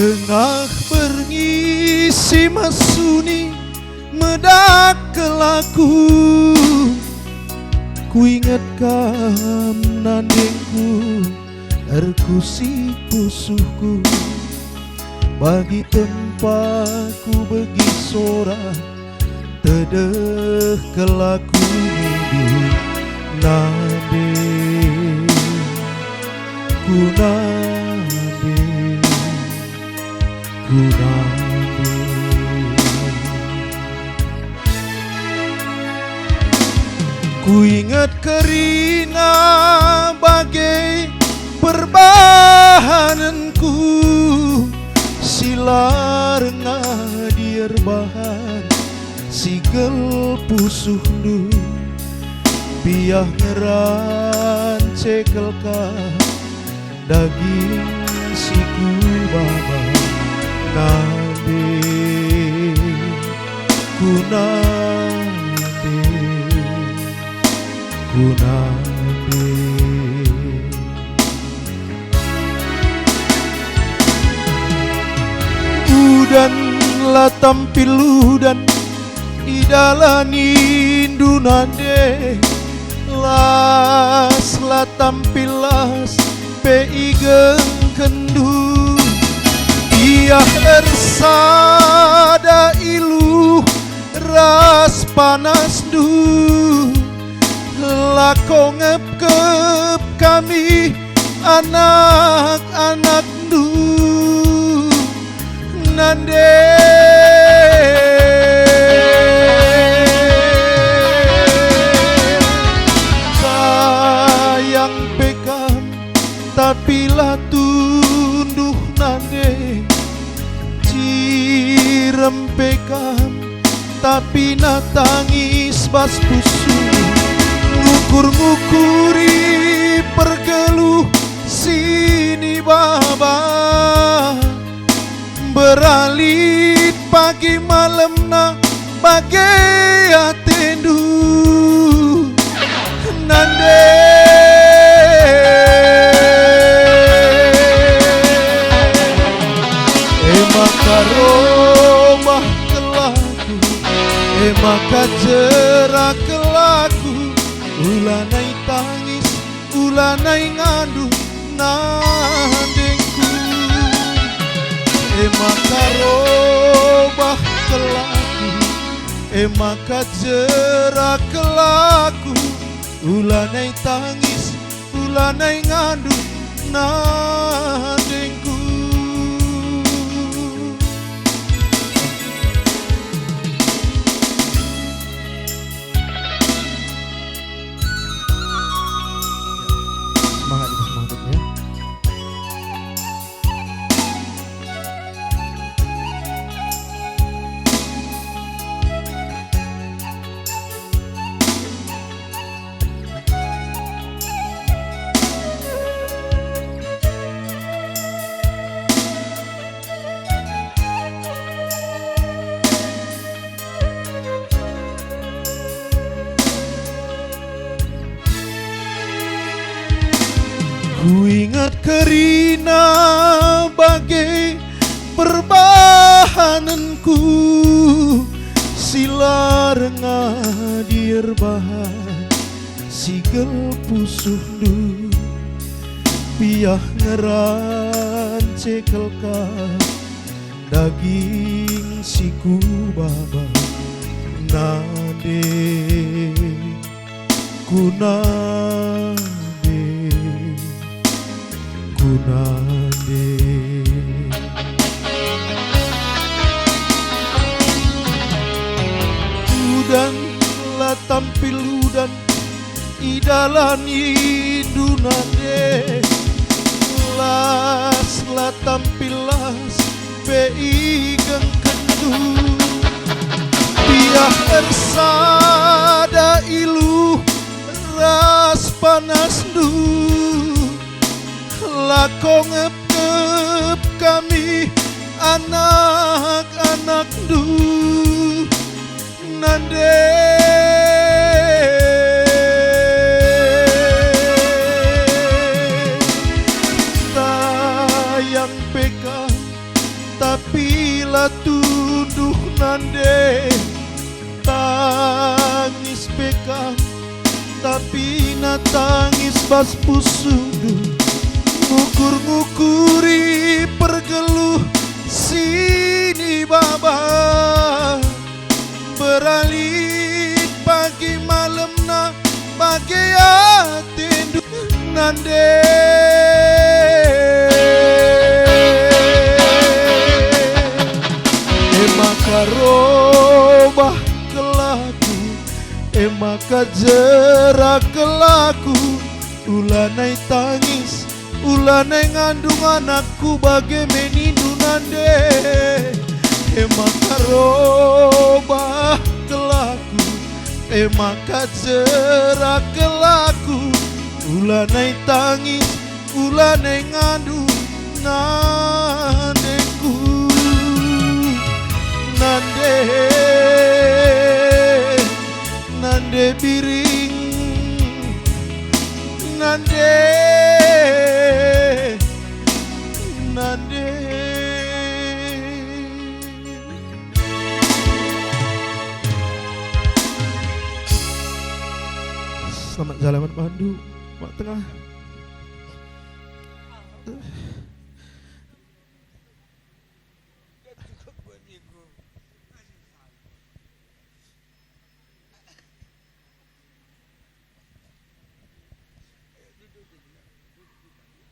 Tengah berngisi masuni medak kelaku, ku ingat kam nandengku erkusi pusuhku, bagi tempatku begi sorak tedeh kelaku hidup nade ku nade ku nade. Ku ingat kerina bagai perbahananku, silar ngadir bahan sigel pusuhnu, biah ngeran cekelka daging siku baba nade ku nade ku nade. Udan la tampil udan idalani dunade, las la tampil las peigeng kendu, iah ersada ilu ras panas du, lako ngep-ngep kami anak-anak du nande. Sayang pekam tapi lah tunduh nande, cirem pekam tapi natangis bas pusu, ngukur-ngukuri pergeluh sini baba, beralit pagi malam na bagai atendu nande. Maka romah kelaku, maka jerak kelaku, ulanai tangis, ulanai ngadu nandengku. Maka robah kelaku, maka jerak kelaku, ulanai tangis, ulanai ngadu nandengku. Semangat ya. Ku ingat kerina bagai perbahananku, silar ngadir bahan sigel pusuhnu, biah ngeran cekelka daging siku baba nade ku nade ku nade. Udan la tampil udan idalani dunade, las la tampil las peigeng kendu, biah ersada ilu ras panas du, lako ngep-ngep kami anak-anak du nande. Sayang pekam pina tangis bas pusudu, ngukur-ngukuri pergeluh sini baba, beralit pagi malam na bagai atindu nande. Maka robah kelaku, maka jerak kelaku, ulanai tangis, ulanai ngandung anakku bagai menindu nande. Maka robah kelaku, maka jerak kelaku, ulanai tangis, ulanai ngandung nandeku. Nande, nande biring, nande, nande. Selamat jalan Pandu, Mak Tengah.